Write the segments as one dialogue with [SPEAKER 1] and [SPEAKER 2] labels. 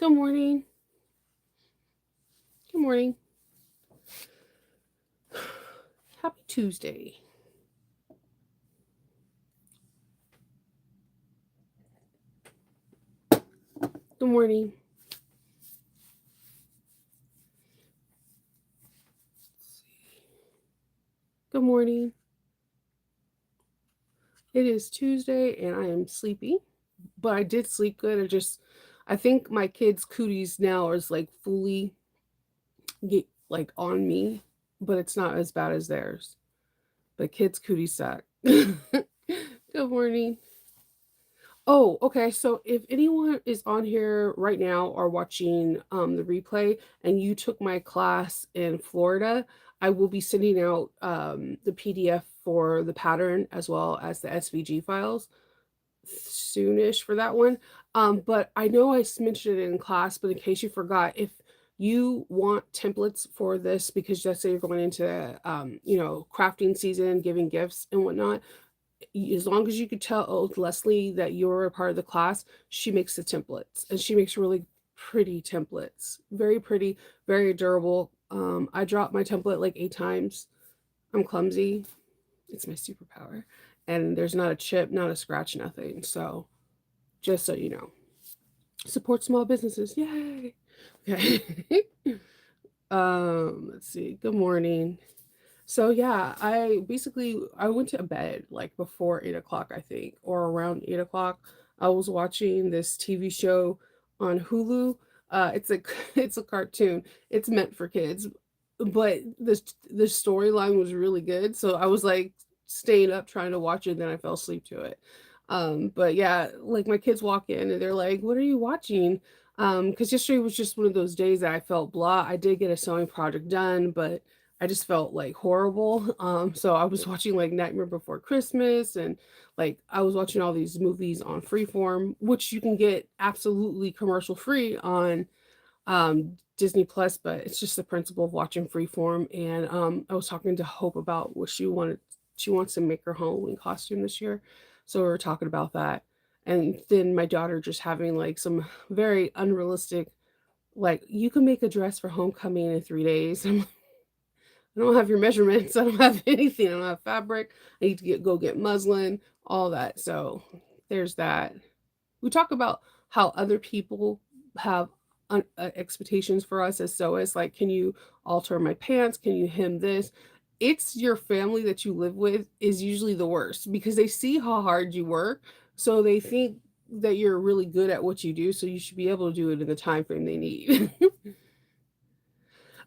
[SPEAKER 1] Good morning. Good morning. Happy Tuesday. Good morning. Good morning. It is Tuesday and I am sleepy, but I did sleep good. I think my kids' cooties now is like fully get like on me, but it's not as bad as theirs. But kids' cooties suck. Good morning. Oh, okay. So if anyone is on here right now or watching the replay and you took my class in Florida, I will be sending out the PDF for the pattern as well as the SVG files soonish for that one. But I know mentioned it in class, but in case you forgot, if you want templates for this because let's say you're going into crafting season, giving gifts and whatnot, as long as you could tell Leslie that you're a part of the class, she makes the templates and she makes really pretty templates. Very pretty, very durable. I dropped my template like 8 times. I'm clumsy. It's my superpower. And there's not a chip, not a scratch, nothing. So just so you know. Support small businesses. Yay. Okay. Let's see. Good morning. So yeah, I went to bed like before 8 o'clock, I think, or around 8 o'clock. I was watching this TV show on Hulu. It's a it's a cartoon. It's meant for kids, but the storyline was really good. So I was like staying up trying to watch it, and then I fell asleep to it. But yeah, like my kids walk in and they're like, "What are you watching?" Because yesterday was just one of those days that I felt blah. I did get a sewing project done, but I just felt like horrible. So I was watching like Nightmare Before Christmas and like I was watching all these movies on Freeform, which you can get absolutely commercial free on Disney Plus, but it's just the principle of watching Freeform. And I was talking to Hope about what she wanted. She wants to make her Halloween costume this year. So we were talking about that. And then my daughter just having like some very unrealistic, like, you can make a dress for homecoming in 3 days. I don't have your measurements. I don't have anything. I don't have fabric. I need to go get muslin, all that. So there's that. We talk about how other people have expectations for us as sewists. Like, can you alter my pants? Can you hem this? It's your family that you live with is usually the worst because they see how hard you work. So they think that you're really good at what you do. So you should be able to do it in the time frame they need.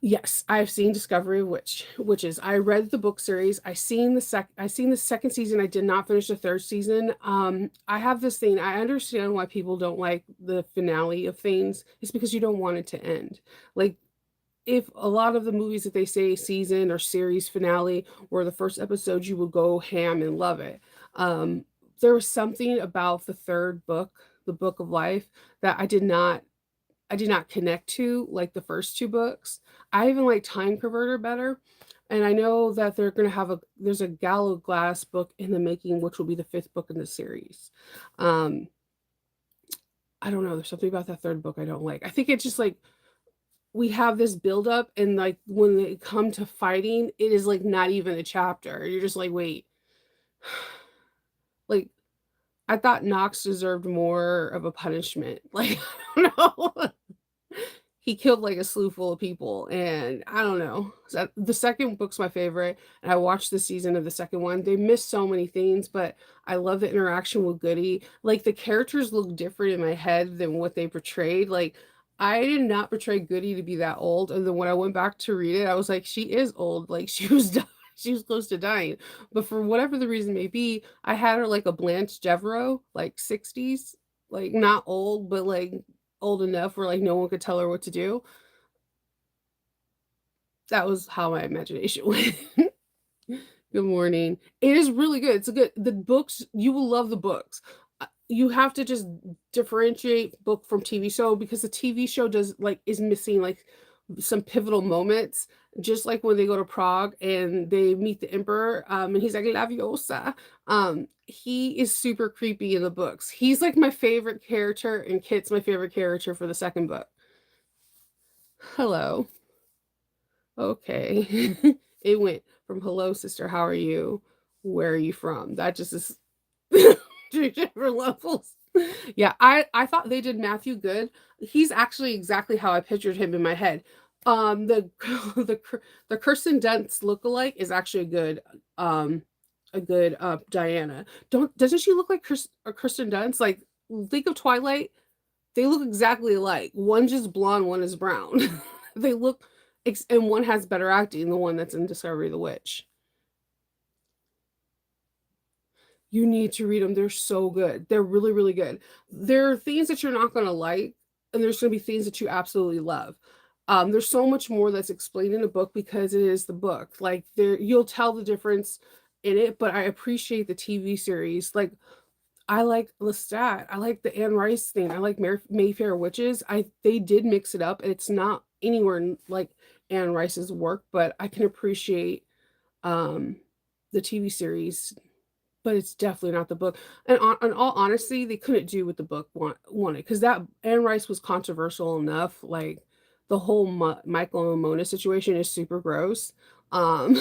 [SPEAKER 1] Yes, I've seen Discovery of Witches. I read the book series. I seen the second season. I did not finish the third season. I have this thing. I understand why people don't like the finale of things. It's because you don't want it to end. Like, if a lot of the movies that they say season or series finale were the first episode, you would go ham and love it. Um, there was something about the third book, the Book of Life, that I did not connect to like the first two books. I even like Time Converter better. And I know that they're gonna have there's a Gallow Glass book in the making, which will be the fifth book in the series. Um, I don't know. There's something about that third book I don't like. I think it's just like we have this build up, and like when they come to fighting, it is like not even a chapter. You're just like, wait, like I thought Knox deserved more of a punishment. Like I don't know. He killed like a slew full of people, and I don't know. So the second book's my favorite, and I watched the season of the second one. They missed so many things, but I love the interaction with Goody. Like the characters look different in my head than what they portrayed. Like I did not portray Goody to be that old, and then when I went back to read it, I was like, she is old. Like she was she was close to dying. But for whatever the reason may be, I had her like a Blanche Devereaux, like 60s, like not old, but like old enough where like no one could tell her what to do. That was how my imagination went. Good morning. It is really good. It's a good the books, you will love the books. You have to just differentiate book from TV show because the TV show does like is missing like some pivotal moments, just like when they go to Prague and they meet the emperor, and he's like Laviosa. he is super creepy in the books. He's like my favorite character, and Kit's my favorite character for the second book. Hello. Okay. It went from hello sister, how are you? Where are you from? That just is two different levels. Yeah, I thought they did Matthew good. He's actually exactly how I pictured him in my head. The the Kirsten Dunst lookalike is actually um a good Diana. Don't Doesn't she look like Kirsten Dunst? Like, think of Twilight. They look exactly alike. One just blonde, one is brown. They look and one has better acting, the one that's in Discovery of the Witch. You need to read them. They're so good. They're really, really good. There are things that you're not going to like, and there's going to be things that you absolutely love. There's so much more that's explained in the book because it is the book. Like, there, you'll tell the difference in it. But I appreciate the TV series. Like, I like Lestat. I like the Anne Rice thing. I like Mayfair Witches. They did mix it up. It's not anywhere like Anne Rice's work, but I can appreciate um, the TV series, but it's definitely not the book. And in all honesty, they couldn't do what the book wanted, because that Anne Rice was controversial enough. Like, the whole Michael and Mona situation is super gross. Um,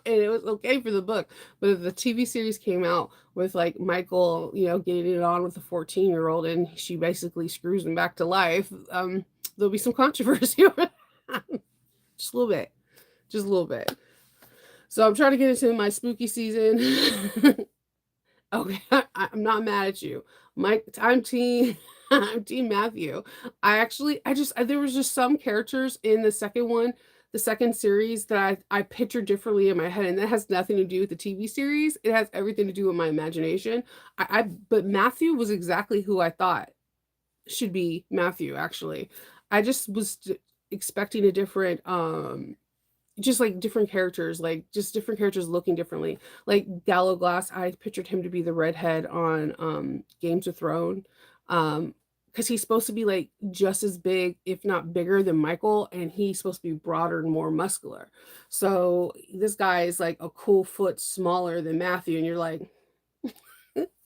[SPEAKER 1] and it was okay for the book, but if the TV series came out with like Michael, getting it on with a 14-year-old, and she basically screws him back to life, there'll be some controversy over that. Just a little bit, just a little bit. So I'm trying to get into my spooky season. Okay, I'm not mad at you. Mike, I'm team I'm team Matthew. There was just some characters in the second one, the second series, that I pictured differently in my head, and that has nothing to do with the TV series. It has everything to do with my imagination. But Matthew was exactly who I thought should be Matthew, actually. I just was expecting a different just like different characters, like just different characters looking differently. Like Gallowglass, I pictured him to be the redhead on Games of Thrones. Because he's supposed to be like just as big, if not bigger, than Michael, and he's supposed to be broader and more muscular. So this guy is like a cool foot smaller than Matthew, and you're like,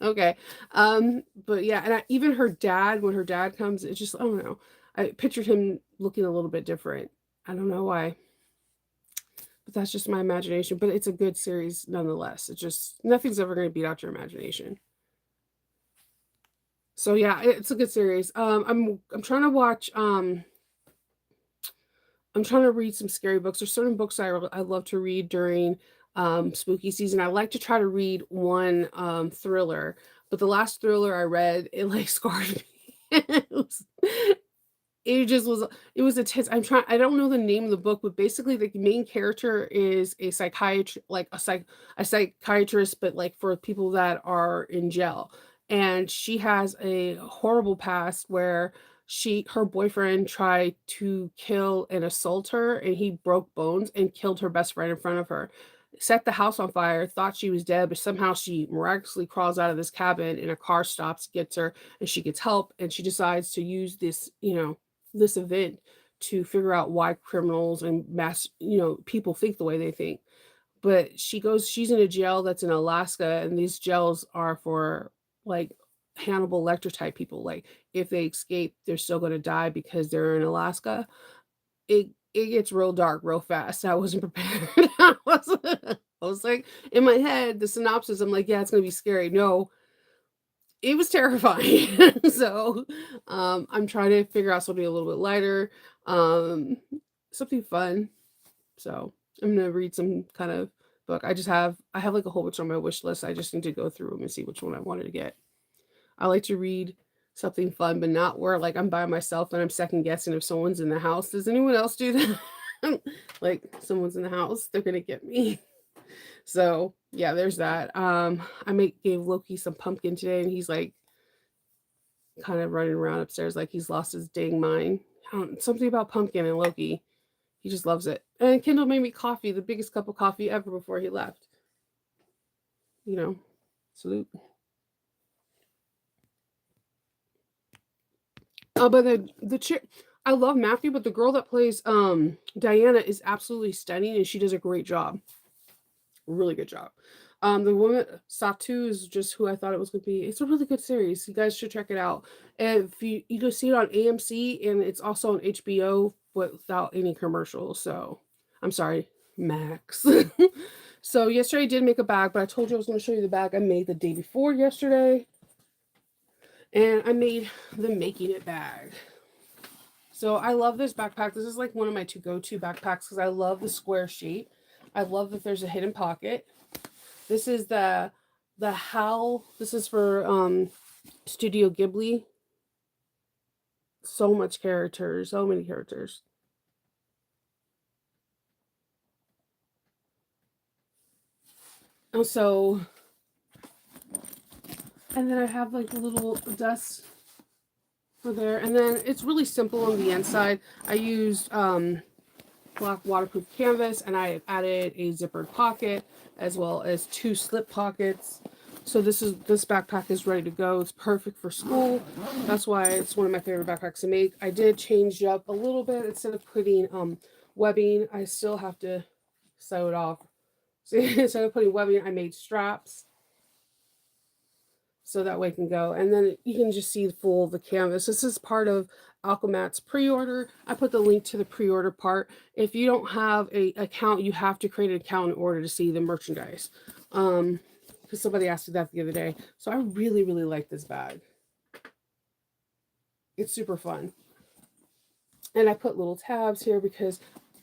[SPEAKER 1] okay. But yeah, and even her dad, when her dad comes, it's just, I don't know. I pictured him looking a little bit different. I don't know why, but that's just my imagination. But it's a good series nonetheless. It's just nothing's ever going to beat out your imagination. So yeah, it's a good series. I'm trying to watch. I'm trying to read some scary books. There's certain books I love to read during spooky season. I like to try to read one thriller, but the last thriller I read, it like scarred me. it was, it just was it was intense. I don't know the name of the book, but basically the main character is a psychiatrist, like a psychiatrist, but like for people that are in jail. And she has a horrible past where her boyfriend tried to kill and assault her, and he broke bones and killed her best friend in front of her. Set the house on fire, thought she was dead, but somehow she miraculously crawls out of this cabin, and a car stops, gets her, and she gets help, and she decides to use this event to figure out why criminals and people think the way they think. But she's in a jail that's in Alaska, and these jails are for like Hannibal Lecter type people. Like, if they escape, they're still going to die because they're in Alaska. It gets real dark real fast. I wasn't prepared. I was like, in my head, the synopsis, I'm like, yeah, it's going to be scary. No, it was terrifying. So, I'm trying to figure out something a little bit lighter, um, something fun. So, I'm gonna read some kind of book. I have like a whole bunch on my wish list. I just need to go through them and see which one I wanted to get. I like to read something fun, but not where like I'm by myself and I'm second guessing if someone's in the house. Does anyone else do that? Like, someone's in the house, they're gonna get me. So yeah, there's that. Gave Loki some pumpkin today, and he's like kind of running around upstairs like he's lost his dang mind. Something about pumpkin and Loki. He just loves it. And Kendall made me coffee, the biggest cup of coffee ever before he left. You know, salute. But the chick, I love Matthew, but the girl that plays Diana is absolutely stunning, and she does a great job, really good job. The woman Satu is just who I thought it was going to be. It's a really good series. You guys should check it out. If you go see it on AMC, and it's also on HBO without any commercials. So I'm sorry, Max. So yesterday I did make a bag, but I told you I was going to show you the bag I made the day before yesterday, and I made the making it bag. So I love this backpack. This is like one of my to go to backpacks because I love the square shape. I love that there's a hidden pocket. This is the Howl. This is for Studio Ghibli. So much characters, so many characters. And so, and then I have like a little dust for there. And then it's really simple on the inside. I used black waterproof canvas, and I added a zippered pocket as well as 2 slip pockets. So this backpack is ready to go. It's perfect for school. That's why it's one of my favorite backpacks to make. I did change it up a little bit. Instead of putting webbing, I still have to sew it off. So instead of putting webbing, I made straps so that way it can go. And then you can just see the full of the canvas. This is part of Alchemats pre-order. I put the link to the pre-order part. If you don't have a account, you have to create an account in order to see the merchandise. Because somebody asked me that the other day. So I really, really like this bag. It's super fun. And I put little tabs here because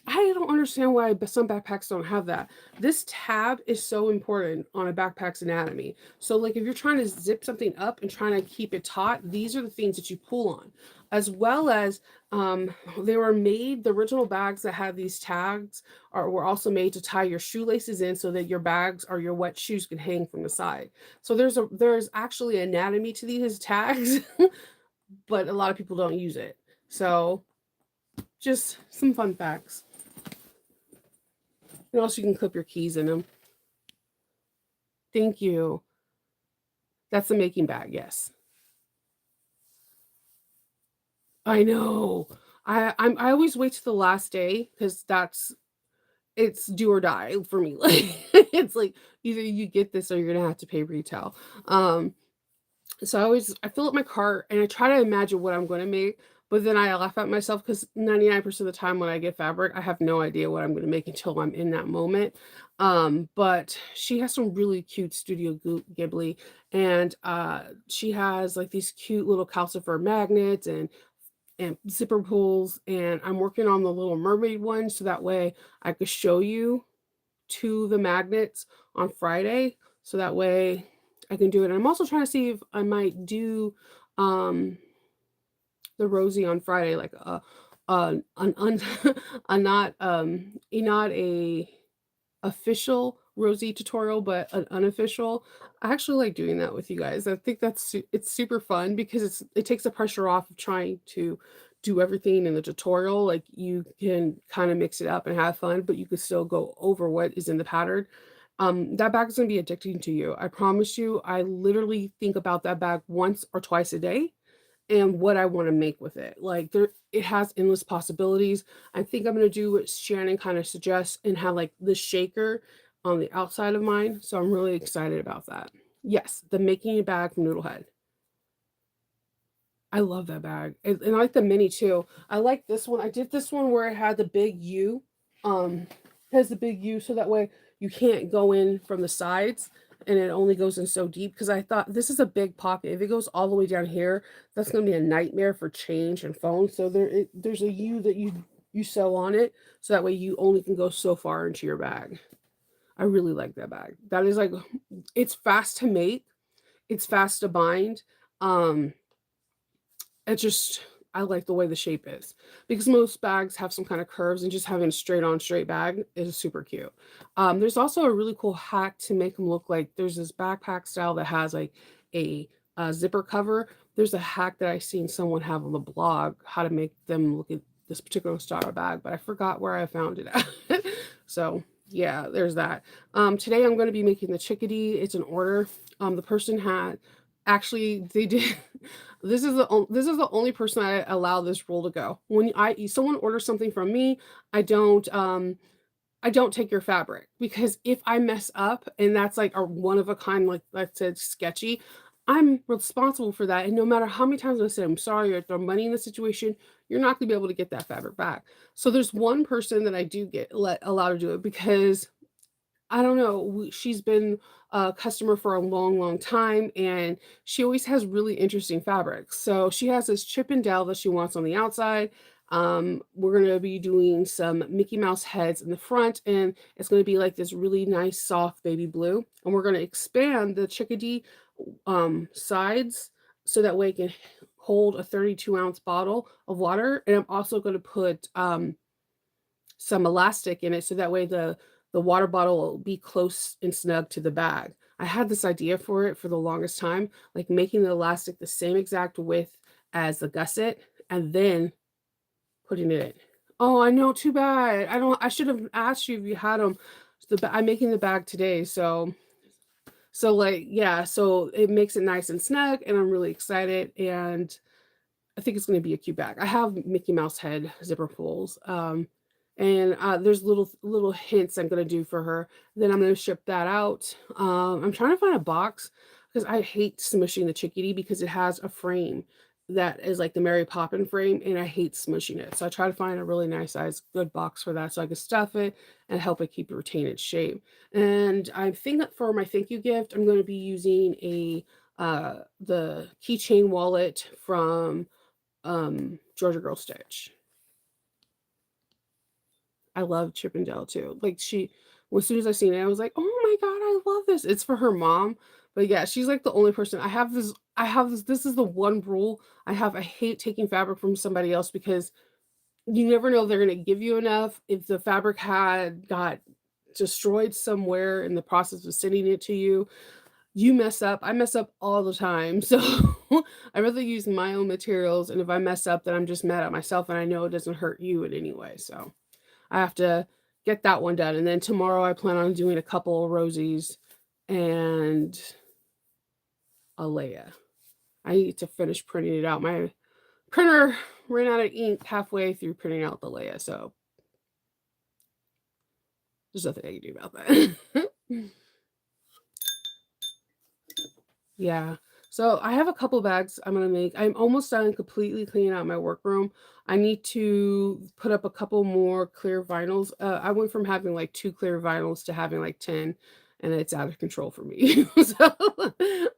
[SPEAKER 1] I don't understand why some backpacks don't have that. This tab is so important on a backpack's anatomy. So like if you're trying to zip something up and trying to keep it taut, these are the things that you pull on. As well as they were made, the original bags that had these tags were also made to tie your shoelaces in so that your bags or your wet shoes can hang from the side. So there's actually anatomy to these tags, but a lot of people don't use it. So just some fun facts. And also you can clip your keys in them. Thank you. That's the making bag, yes. I know. I always wait to the last day because it's do or die for me. Like it's like either you get this or you're gonna have to pay retail. So I fill up my cart and I try to imagine what I'm gonna make, but then I laugh at myself because 99% of the time when I get fabric, I have no idea what I'm gonna make until I'm in that moment. But she has some really cute Studio Ghibli, and she has like these cute little calcifer magnets and zipper pulls, and I'm working on the Little Mermaid one so that way I could show you to the magnets on Friday, so that way I can do it. And I'm also trying to see if I might do the Rosie on Friday, like an a not not a official Rosie tutorial, but an unofficial. I actually like doing that with you guys. I think it's super fun because it takes the pressure off of trying to do everything in the tutorial. Like you can kind of mix it up and have fun, but you can still go over what is in the pattern. That bag is gonna be addicting to you. I promise you. I literally think about that bag once or twice a day and what I want to make with it. Like it has endless possibilities. I think I'm gonna do what Shannon kind of suggests and have like the shaker on the outside of mine. So I'm really excited about that. Yes, the making a bag from Noodlehead. I love that bag. And I like the mini too. I like this one. I did this one where it had the big U. It has the big U so that way you can't go in from the sides and it only goes in so deep because I thought this is a big pocket. If it goes all the way down here, that's going to be a nightmare for change and phone. So there's a U that you sew on it so that way you only can go so far into your bag. I really like that bag. That is like it's fast to make, it's fast to bind. Um it just I like the way the shape is because most bags have some kind of curves and just having a straight on straight bag is super cute. There's also a really cool hack to make them look like there's this backpack style that has like a zipper cover. There's a hack that I seen someone have on the blog how to make them look at this particular style of bag, but I forgot where I found it at. So yeah, there's that. Today I'm going to be making the chickadee. It's an order. The person had actually they did this is the only person I allow this rule to go. When someone orders something from me, I don't I don't take your fabric because if I mess up and that's like a one of a kind, like I said, sketchy, I'm responsible for that. And no matter how many times I say I'm sorry or throw money in the situation, you're not gonna be able to get that fabric back. So there's one person that I do get let allow to do it because I don't know, she's been a customer for a long, long time, and she always has really interesting fabrics. So she has this Chip and Dale that she wants on the outside. We're gonna be doing some Mickey Mouse heads in the front, and it's gonna be like this really nice, soft baby blue. And we're gonna expand the chickadee sides so that way it can hold a 32-ounce bottle of water. And I'm also gonna put some elastic in it so that way the water bottle will be close and snug to the bag. I had this idea for it for the longest time, like making the elastic the same exact width as the gusset and then putting it in. Oh, I know, too bad. I should have asked you if you had them. I'm making the bag today, so like yeah, so it makes it nice and snug and I'm really excited and I think it's gonna be a cute bag. I have Mickey Mouse head zipper pulls, and, there's little hints I'm gonna do for her. Then I'm gonna ship that out. I'm trying to find a box because I hate smushing the chickadee because it has a frame that is like the Mary Poppin frame, and I hate smushing it. So I try to find a really nice size, good box for that so I can stuff it and help it keep retain its shape. And I think that for my thank you gift, I'm gonna be using the keychain wallet from Georgia Girl Stitch. I love Chip and Dale too. Like well, as soon as I seen it, I was like, "Oh my god, I love this." It's for her mom, but yeah, she's like the only person this is the one rule I have. I hate taking fabric from somebody else because you never know if they're gonna give you enough. If the fabric had got destroyed somewhere in the process of sending it to you, you mess up. I mess up all the time. So I rather use my own materials. And if I mess up, then I'm just mad at myself and I know it doesn't hurt you in any way. So I have to get that one done. And then tomorrow I plan on doing a couple of Rosies and a Leia. I need to finish printing it out. My printer ran out of ink halfway through printing out the Leia. So there's nothing I can do about that. Yeah. So I have a couple bags I'm gonna make. I'm almost done completely cleaning out my workroom. I need to put up a couple more clear vinyls. I went from having like two clear vinyls to having like 10, and it's out of control for me. So,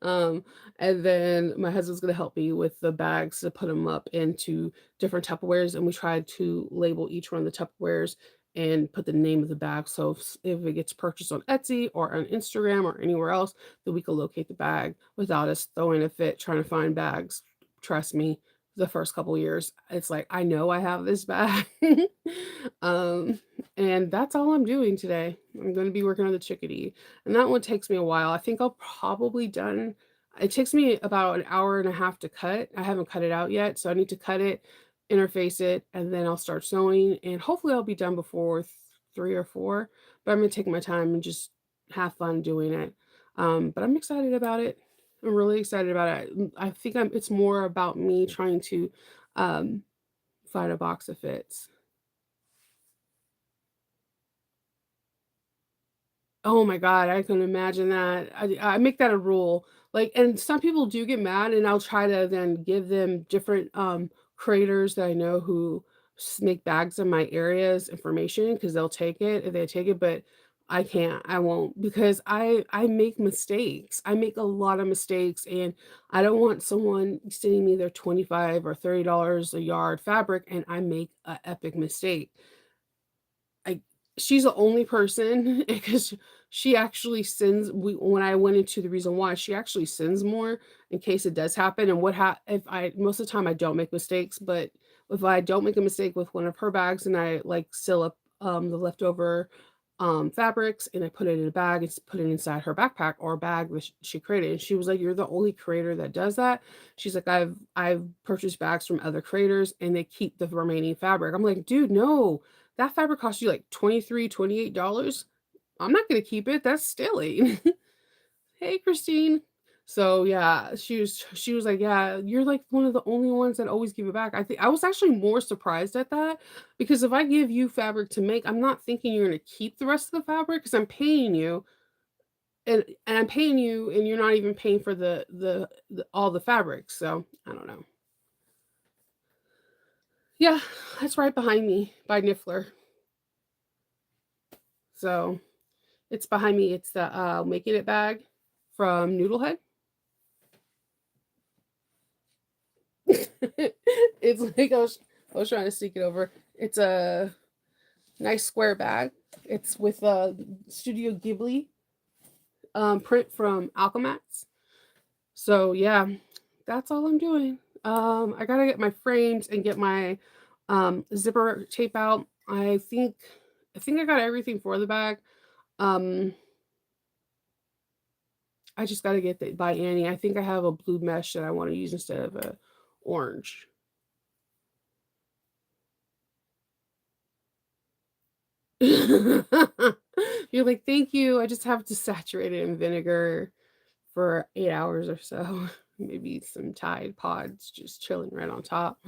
[SPEAKER 1] um, and then my husband's gonna help me with the bags to put them up into different Tupperwares, and we tried to label each one of the Tupperwares and put the name of the bag. So if it gets purchased on Etsy or on Instagram or anywhere else, that we could locate the bag without us throwing a fit trying to find bags. Trust me, the first couple years, it's like, I know I have this bag. um, and that's all I'm doing today. I'm going to be working on the chickadee, and that one takes me a while. I think I'll probably done. It takes me about an hour and a half to cut. I haven't cut it out yet, so I need to cut it, interface it, and then I'll start sewing, and hopefully I'll be done before 3 or 4. But I'm gonna take my time and just have fun doing it. But I'm excited about it. I'm really excited about it. I think it's more about me trying to um, find a box that fits. Oh my god, I can imagine that. I make that a rule. Like, and some people do get mad, and I'll try to then give them different creators that I know who make bags in my areas information because they'll take it if they take it, but I can't. I won't because I make mistakes. I make a lot of mistakes, and I don't want someone sending me their $25 or $30 a yard fabric, and I make an epic mistake. I She's the only person because she actually sends when I went into the reason why, she actually sends more in case it does happen, and if I most of the time I don't make mistakes, but if I don't make a mistake with one of her bags and I, like, seal up, the leftover, fabrics and I put it in a bag and put it inside her backpack or bag that sh she created, and she was like, "You're the only creator that does that." She's like, "I've purchased bags from other creators and they keep the remaining fabric." I'm like, "Dude, no. That fabric cost you like 23, $28. I'm not gonna keep it, that's stealing." Hey, Christine. So yeah, she was like, "Yeah, you're like one of the only ones that always give it back." I think I was actually more surprised at that because if I give you fabric to make, I'm not thinking you're gonna keep the rest of the fabric because I'm paying you and I'm paying you and you're not even paying for the all the fabric. So I don't know. Yeah, that's right behind me by Niffler. So it's behind me. It's the making it bag from Noodlehead. It's like I was trying to sneak it over. It's a nice square bag. It's with a Studio Ghibli print from Alchemats. So yeah, that's all I'm doing. I gotta get my frames and get my zipper tape out. I think I got everything for the bag. Um, I just gotta get the by Annie. I think I have a blue mesh that I want to use instead of a orange. You're like, thank you. I just have to saturate it in vinegar for 8 hours or so. Maybe some Tide Pods just chilling right on top.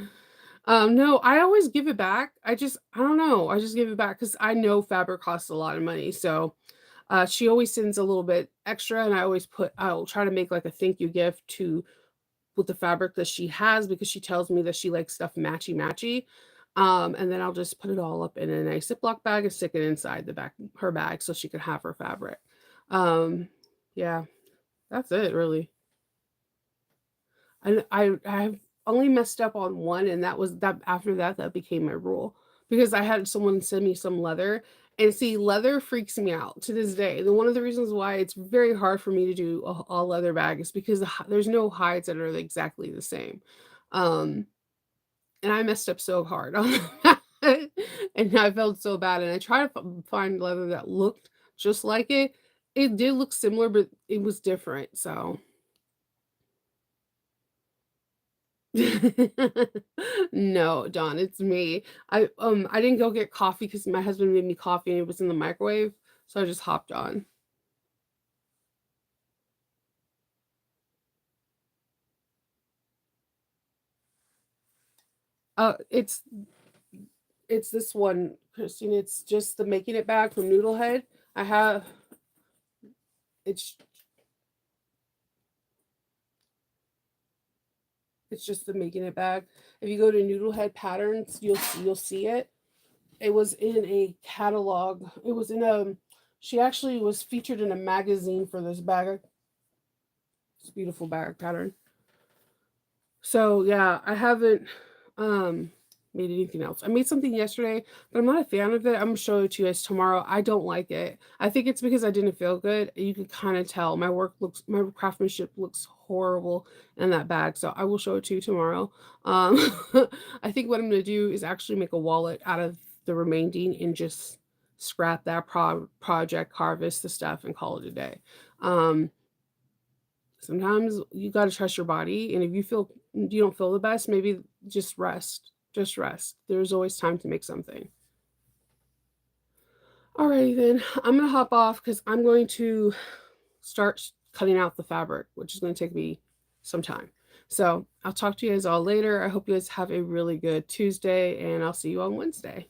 [SPEAKER 1] No, I always give it back. I don't know. I just give it back because I know fabric costs a lot of money. So she always sends a little bit extra, and I'll try to make like a thank you gift to with the fabric that she has because she tells me that she likes stuff matchy matchy. And then I'll just put it all up in a nice Ziploc bag and stick it inside the back her bag so she can have her fabric. Um, yeah, that's it really. I've only messed up on one, and that was that after that, that became my rule because I had someone send me some leather, and see, leather freaks me out to this day. And one of the reasons why it's very hard for me to do a leather bag is because there's no hides that are exactly the same. Um, and I messed up so hard on that, and I felt so bad. And I tried to find leather that looked just like it. It did look similar, but it was different. So no, Don, it's me. I didn't go get coffee because my husband made me coffee and it was in the microwave, so I just hopped on. It's this one, Christine. It's just the making it bag from Noodlehead. I have it's it's just the making it bag. If you go to Noodlehead patterns, you'll see it. It was in a catalog. It was in a she actually was featured in a magazine for this bag. It's a beautiful bag pattern. So yeah, I haven't made anything else. I made something yesterday, but I'm not a fan of it. I'm gonna show it to you guys tomorrow. I don't like it. I think it's because I didn't feel good. You can kind of tell my craftsmanship looks horrible in that bag. So I will show it to you tomorrow. Um I think what I'm gonna do is actually make a wallet out of the remaining and just scrap that project, harvest the stuff, and call it a day. Um Sometimes you gotta trust your body, and if you don't feel the best, maybe just rest. Just rest. There's always time to make something. Alrighty then, I'm gonna hop off because I'm going to start cutting out the fabric, which is gonna take me some time. So I'll talk to you guys all later. I hope you guys have a really good Tuesday, and I'll see you on Wednesday.